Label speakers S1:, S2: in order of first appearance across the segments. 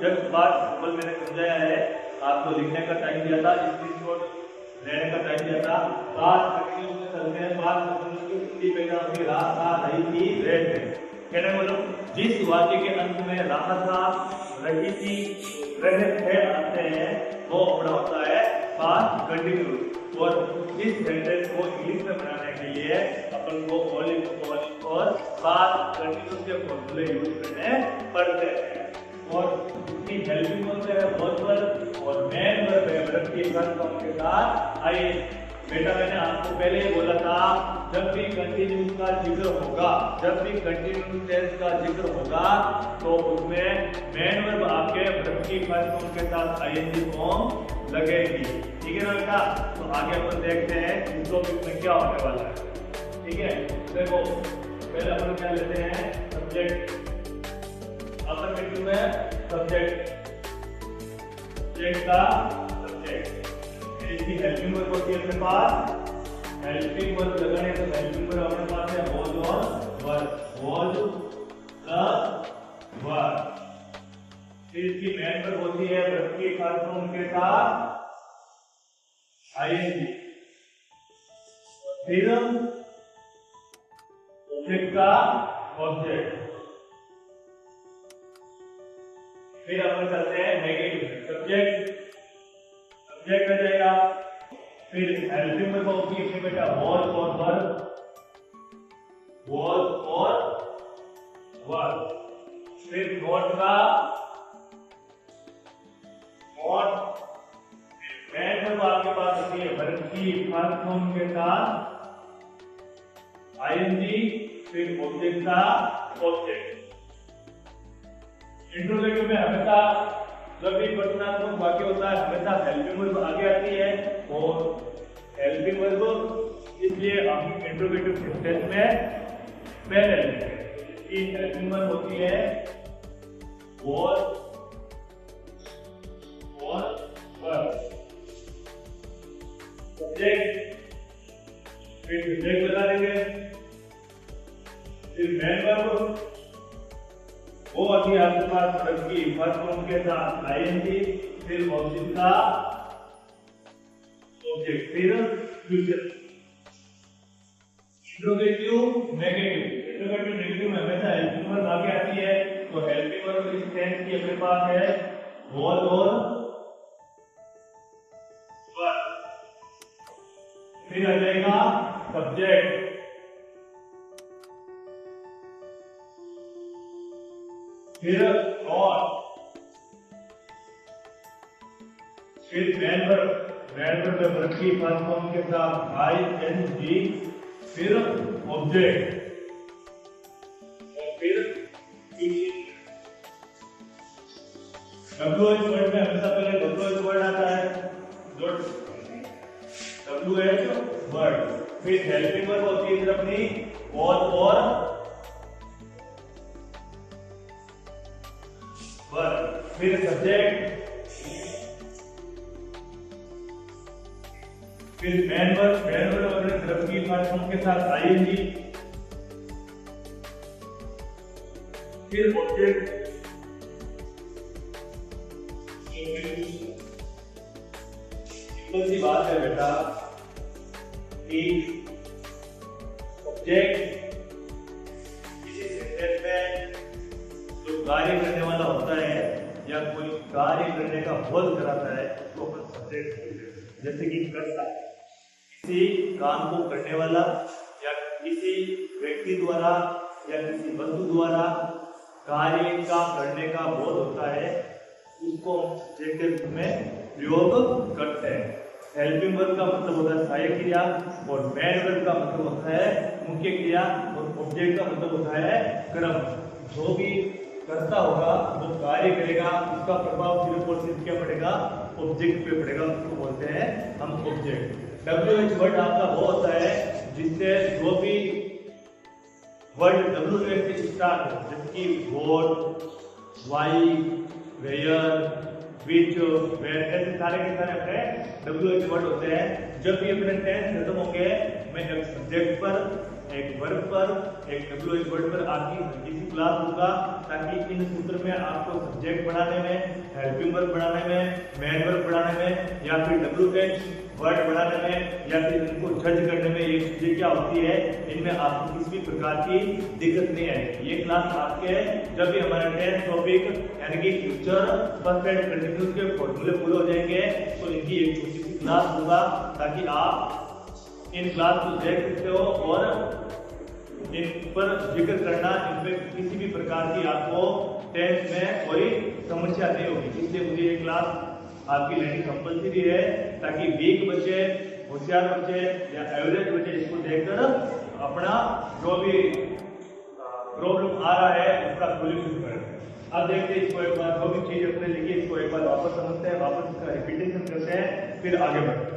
S1: जब बात सिंपल मैंने समझाया है, आपको लिखने का टाइम दिया था, स्क्रीनशॉट लेने का टाइम दिया था। बात कंटिन्यूस में चलते हैं, बात कंटिन्यूस की पैदा होगी रात था रही थी रेड में। कहने बोलो जिस वाक्य के अंत में रहा था रही थी रहे थे आते हैं वो अपना होता है बात कंटिन्यूस। और इस सेंटेंस को इंग्लिश में बनाने के लिए अपन को और बात कंटिन्यूस के फॉर्मूले यूज करने पड़ते हैं। और इसकी हेल्पिंग वर्ब है वर्ब और मेन वर्ब है वर्ब के साथ फॉर्म के साथ आइए। बेटा मैंने आपको पहले ही बोला था जब भी कंटिन्यूस का जिक्र होगा, जब भी कंटिन्यूस टेंस का जिक्र होगा तो उसमें मेन वर्ब आपके वर्ब की फर्स्ट फॉर्म के साथ आईएनजी फॉर्म लगेगी। ठीक है ना बेटा? तो आगे अपन देखते हैं इस टॉपिक में क्या होने वाला है। ठीक है, देखो पहले अपन क्या लेते हैं सब्जेक्ट। अफर्मेटिव में सब्जेक्ट का सब्जेक्ट इसकी हेल्पिंग वर्ब होती है अपने पास। हेल्पिंग वर्ब लगाने तो हेल्पिंग वर्ब अपने पास है वॉज और वर्ब, वॉज प्लस वर्ब। फिर इसकी मेन वर्ब होती है वर्ब की फर्स्ट फॉर्म के साथ आईएनजी। फिर ऑब्जेक्ट का ऑब्जेक्ट। फिर अपन करते हैं नेगेटिव सब्जेक्ट आ जाएगा। फिर हेल्पिंग वर्ब होगी इसमें बेटा वॉज और वर्ब, वॉज और वर्ब। फिर नॉट का नॉट। मेन वर्ब आपके पास होती है वर्ब की फर्स्ट फॉर्म के साथ आईएनजी। फिर ऑब्जेक्ट का ऑब्जेक्ट। इंट्रोगेटिव में हमेशा जब भी प्रश्नात्मक वाक्य होता है हमेशा हेल्पिंग वर्ब आगे आती है और हेल्पिंग वर्ब इसलिए हम इंट्रोगेटिव सेंटेंस में पहले लेंगे। इसकी हेल्पिंग वर्ब होती है और वर्ब। सब्जेक्ट फिर सब्जेक्ट लगा देंगे। फिर मेन वर्ब वो अभी आपके पास वर्ब की फर्स्ट फॉर्म के साथ आईएनजी। फिर ऑब्जेक्ट का ऑब्जेक्ट। फिर फ्यूचर। इंट्रोगेटिव नेगेटिव में हमेशा हेल्पिंग वर्ब आगे आती है तो हेल्पिंग वर्ब इस टेंस की अपने पास है वॉज और वर्ब। फिर आ जाएगा सब्जेक्ट। फिर और फिर मेन वर्ब वर्ब की फर्स्ट फॉर्म के साथ आईएनजी। फिर ऑब्जेक्ट और फिर डब्ल्यूएच वर्ड में हमेशा पहले डब्ल्यूएच वर्ड आता है डब्ल्यूएच वर्ड। फिर हेल्पिंग वर्ब होती है अपनी वॉज और वर्ब। फिर सब्जेक्ट। फिर मेन वर्ब अपने वर्ब की फर्स्ट फॉर्म के साथ आईएनजी। फिर ऑब्जेक्ट। सिंपल सी बात है बेटा कि ऑब्जेक्ट किसी सेंटेंस में जो कार्य करने वाला होता है या कोई कार्य करने का बोध कराता है तो अपन सब्जेक्ट बोलते हैं। जैसे कि कर्ता किसी काम को करने वाला या किसी व्यक्ति द्वारा या किसी वस्तु द्वारा कार्य का करने का बोध होता है उसको सब्जेक्ट के रूप में प्रयोग करते हैं। हेल्पिंग वर्ब का मतलब होता है सहायक क्रिया और मेन वर्ब का मतलब होता है मुख्य क्रिया और ऑब्जेक्ट का मतलब होता है क्रम। जो भी करता होगा जो कार्य करेगा उसका प्रभाव सिर्फ और सिर्फ क्या पड़ेगा ऑब्जेक्ट पे पड़ेगा, उसको बोलते हैं हम ऑब्जेक्ट। डब्ल्यूएच वर्ड आपका वो होता है जिससे जो भी वर्ड डब्ल्यूएच से स्टार्ट हो जैसे कि what, why, where, which, where ऐसे सारे के सारे अपने डब्ल्यूएच वर्ड होते हैं। जब भी अपने टेंस खत्म होंगे मैं एक सब्जेक्ट पर एक वर्ब पर, एक WH वर्ड पर आपकी हल्की सी क्लास होगा, ताकि इन सूत्र में आपको सब्जेक्ट बढ़ाने में, हेल्पिंग वर्ब बढ़ाने में, मेन वर्ब बढ़ाने में, या फिर WH वर्ड बढ़ाने में, या फिर इनको जज करने में ये चीजें क्या होती है, इनमें आपको किसी भी प्रकार की दिक्कत नहीं आएगी। ये क्लास आपके जब भी हमारे 10th टॉपिक यानी कि फ्यूचर परफेक्ट कंटिन्यूस के फॉर्मूले पूरे हो जाएंगे, तो इनकी एक छोटी सी क्लास होगा, ताकि आप इन क्लास को देख सकते हो और इन पर जिक्र करना, इन पे किसी भी प्रकार की आपको 10th में कोई समस्या नहीं होगी। इसलिए मुझे ये क्लास आपकी लेनी कंपलसरी है, ताकि वीक बच्चे, होशियार बच्चे या एवरेज बच्चे इसको देखकर अपना जो भी प्रॉब्लम आ रहा है उसका सोल्यूशन करें। अब देखते हैं इसको एक बार, जो भी चीज अपने लिखी इसको एक बार वापस समझते हैं, वापस इसका रिपीटेशन करते हैं, फिर आगे बढ़ते हैं।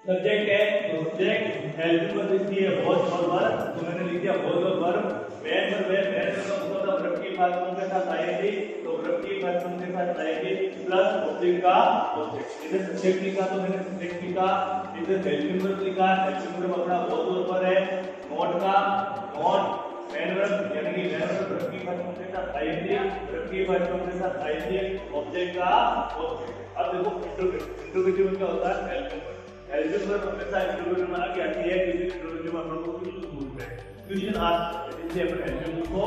S1: सब्जेक्ट है तो सब्जेक्ट हेल्पिंग वर्ब इसलिए बहुत वर्ब, तो मैंने लिख दिया बहुत वर्ब। मेन वर्ब है, मेन वर्ब का मतलब वर्ब की फर्स्ट फॉर्म के साथ आएगी, तो वर्ब की फर्स्ट फॉर्म के साथ आएगी प्लस ऑब्जेक्ट का ऑब्जेक्ट। इधर सब्जेक्ट लिखा तो मैंने सब्जेक्ट लिखा, इधर हेल्पिंग वर्ब लिखा, हेल्पिंग वर्ब अपना बहुत वर्ब है। नोट का नोट मेन वर्ब यानी कि मेन वर्ब वर्ब की फर्स्ट फॉर्म के साथ आएगी, वर्ब की फर्स्ट फॉर्म के साथ आएगी, ऑब्जेक्ट का ऑब्जेक्ट। अब देखो इंट्रोगेटिव क्या होता है, हेल्पिंग वर्ब। हेल्पिंग वर्ब हमेशा इंट्रोगेटिव में आगे आती है, क्योंकि इंट्रोगेटिव में अपन को कुछ बोलते हैं, क्वेश्चन आज इसलिए अपन हेल्पिंग को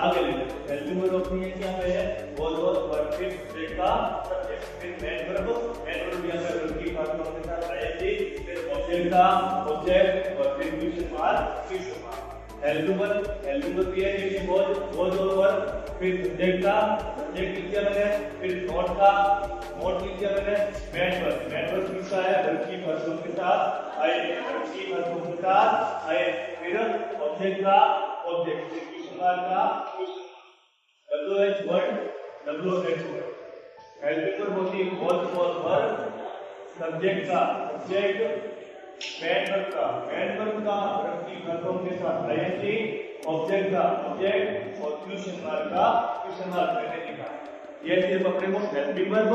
S1: आगे लेते हैं। हेल्पिंग वर्ब अपनी क्या है, बहुत वर्ब के सब्जेक्ट का सब्जेक्ट, फिर मेन वर्ब यहां पे वर्ब की फर्स्ट फॉर्म के साथ आएगी, फिर ऑब्जेक्ट का ऑब्जेक्ट और फिर क्वेश्चन मार्क। हेल्पिंग वर्ब ये है कि बहुत वर्ब, फिर सब्जेक्ट का सब्जेक्ट लिख दिया मैंने, फिर नोट का नोट लिख दिया मैंने, मेन वर्ब किसका है, वर्ब की फर्स्ट फॉर्म के साथ आए, वर्ब की फर्स्ट फॉर्म के साथ आए, फिर ऑब्जेक्ट का ऑब्जेक्ट, फिर क्वेश्चन मार्क का question, WH word. Helping verb होती है बहुत वर्ब, सब्जेक्ट का सब्जेक्ट, मेन वर्ब का वर्ब की फर्स्ट फॉर्म के साथ आएंगे, ऑब्जेक्ट का ऑब्जेक्ट और क्वेश्चन मार्क मैंने लिखा। ये सिर्फ अपने को हेल्पिंग वर्ब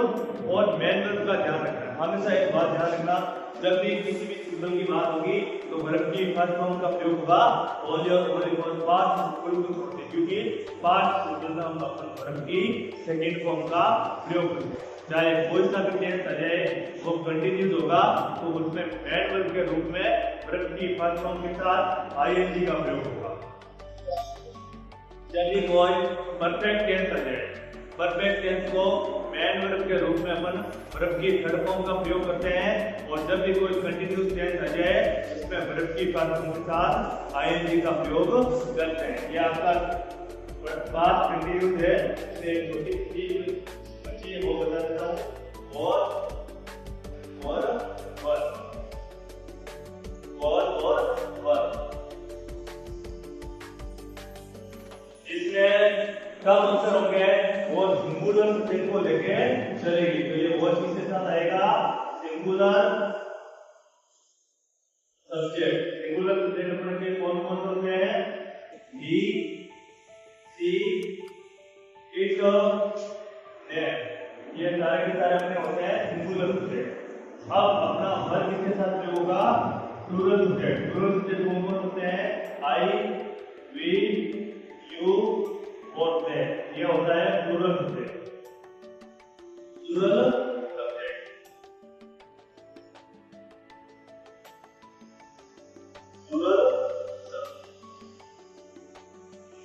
S1: और मेन वर्ब का ध्यान रखना है। हमेशा एक बात ध्यान रखना, जब भी किसी भी सिंबल की बात होगी तो वर्ब की फर्स्ट फॉर्म का प्रयोग होगा और पास्ट होते, क्योंकि पास्ट सिंबल में हम अपन वर्ब की सेकंड फॉर्म का प्रयोग करते हैं। चाहे कोई सा भी टेंस आ जाए वो कंटिन्यूस होगा, तो उसमें मेन वर्ब के रूप में वर्ब की फर्स्ट फॉर्म के साथ आईएनजी का प्रयोग होगा। जब भी कोई परफेक्ट टेंस आ जाए, परफेक्ट टेंस को मेन वर्ब के रूप में अपन वर्ब की थर्ड फॉर्म का प्रयोग करते हैं, और जब भी कोई कंटिन्यूस टेंस आ जाए उसमें वर्ब की फर्स्ट फॉर्म के साथ आईएनजी का प्रयोग करते हैं। ये आपका बात कंटिन्यूस है, इसलिए एक छोटी चीज अच्छी है वो बता देता हूँ। और इसमें कम अक्षर होंगे और सिंगुलर सब्जेक्ट को लेके चलेगी, तो ये वर्ड किसके साथ आएगा, सिंगुलर सब्जेक्ट। सिंगुलर सब्जेक्ट अपने के कौन कौन से होते हैं, ही, सी, इट, देम, ये सारे के सारे अपने होते हैं सिंगुलर सब्जेक्ट। अब अपना वर्ब किसके साथ प्रयोग होगा, प्लूरल सब्जेक्ट। प्लूरल सब्जेक्ट कौन कौन होते हैं, आई, वी, यू और दे, ये होता है plural subject. Plural subject, plural subject.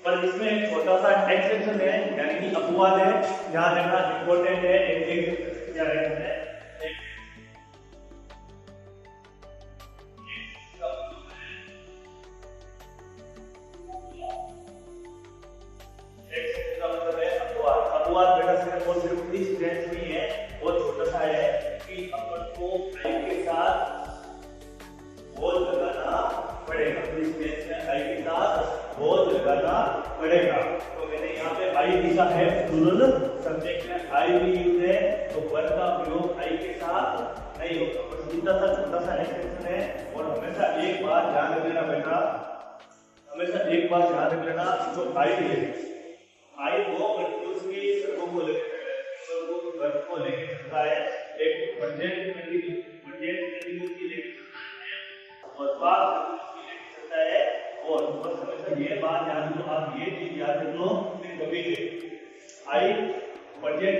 S1: पर इसमें एक छोटा सा टेक्स्ट सेक्शन है, यानी कि अपवाद है, ध्यान रखना इंपॉर्टेंट है। एक क्या है, पड़ेगा। तो मैंने यहाँ पे आई लिखा है, प्लूरल सब्जेक्ट में आई भी यूज है, तो वर्ब का प्रयोग आई के साथ नहीं होगा। बस इतना सा छोटा सा एक्सप्रेशन है। और हमेशा एक बात ध्यान रख लेना बेटा, हमेशा एक बात ध्यान रख लेना, जो आई है, आई वो कंटिन्यूस की वर्ब को लेके वर्ब को लेके चलता है, एक प्रेजेंट कंटिन्यूस की लेके चलता है और पास्ट कंटिन्यूस की लेके चलता है। ये बात याद रखो, आप ये चीज याद रख लो, फिर कभी आई बजट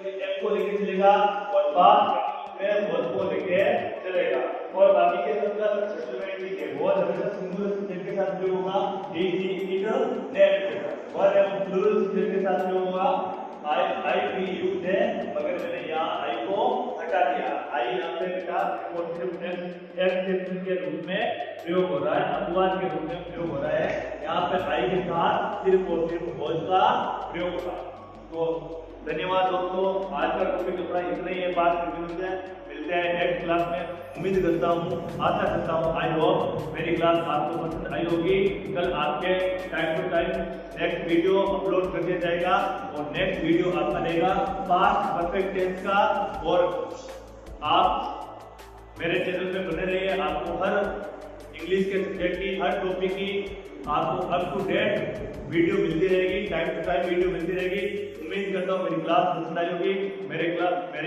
S1: एम को लेके चलेगा और पास में बहुत को लेके चलेगा और बाकी के सब का सेटलमेंट ठीक है। बहुत हमेशा सिंगुलर सब्जेक्ट के साथ जो होगा ही इट नेट और एम प्लूरल सब्जेक्ट के साथ जो होगा आई भी यूज है, मगर मैंने यहाँ आई को हटा दिया। आई यहाँ पे बेटा और सिर्फ एक्स के रूप में प्रयोग हो रहा है, अपवाद के रूप में प्रयोग हो रहा है। यहाँ पे आई के साथ सिर्फ और सिर्फ वॉज का प्रयोग होगा। तो धन्यवाद दोस्तों, आज का टॉपिक अपना इतना ही है। बात मिलते हैं नेक्स्ट क्लास में। उम्मीद करता हूँ, आशा करता हूँ, आई होप मेरी क्लास आपको पसंद आई होगी। कल आपके time to time next video upload कर दिया जाएगा और नेक्स्ट वीडियो आपका रहेगा पास्ट परफेक्ट टेंस का। और आप मेरे चैनल पे बने रहिए, आपको हर इंग्लिश के सब्जेक्ट की, हर टॉपिक की आपको अप टू डेट वीडियो मिलती रहेगी, टाइम टू टाइम वीडियो मिलती रहेगी। उम्मीद करता हूँ मेरी क्लास पसंद आई होगी। मेरी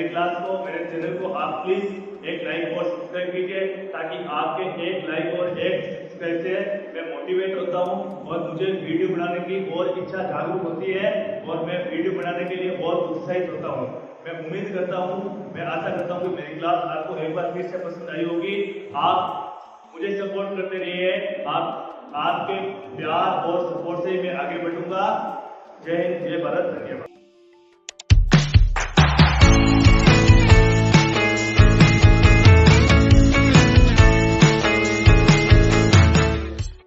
S1: क्लास को, मेरे चैनल को आप प्लीज एक लाइक और सब्सक्राइब कीजिए, ताकि आपके एक लाइक और एक सब्सक्राइब से मैं मोटिवेट होता हूँ और मुझे वीडियो बनाने की और इच्छा जागरूक होती है और मैं वीडियो बनाने के लिए बहुत उत्साहित होता हूँ। मैं उम्मीद करता हूँ, मैं आशा करता हूँ कि मेरी क्लास आपको एक बार फिर से पसंद आई होगी। आप मुझे सपोर्ट करते रहिए, आपके प्यार और सपोर्ट से मैं आगे बढ़ूंगा। जय हिंद, जय भारत, धन्यवाद।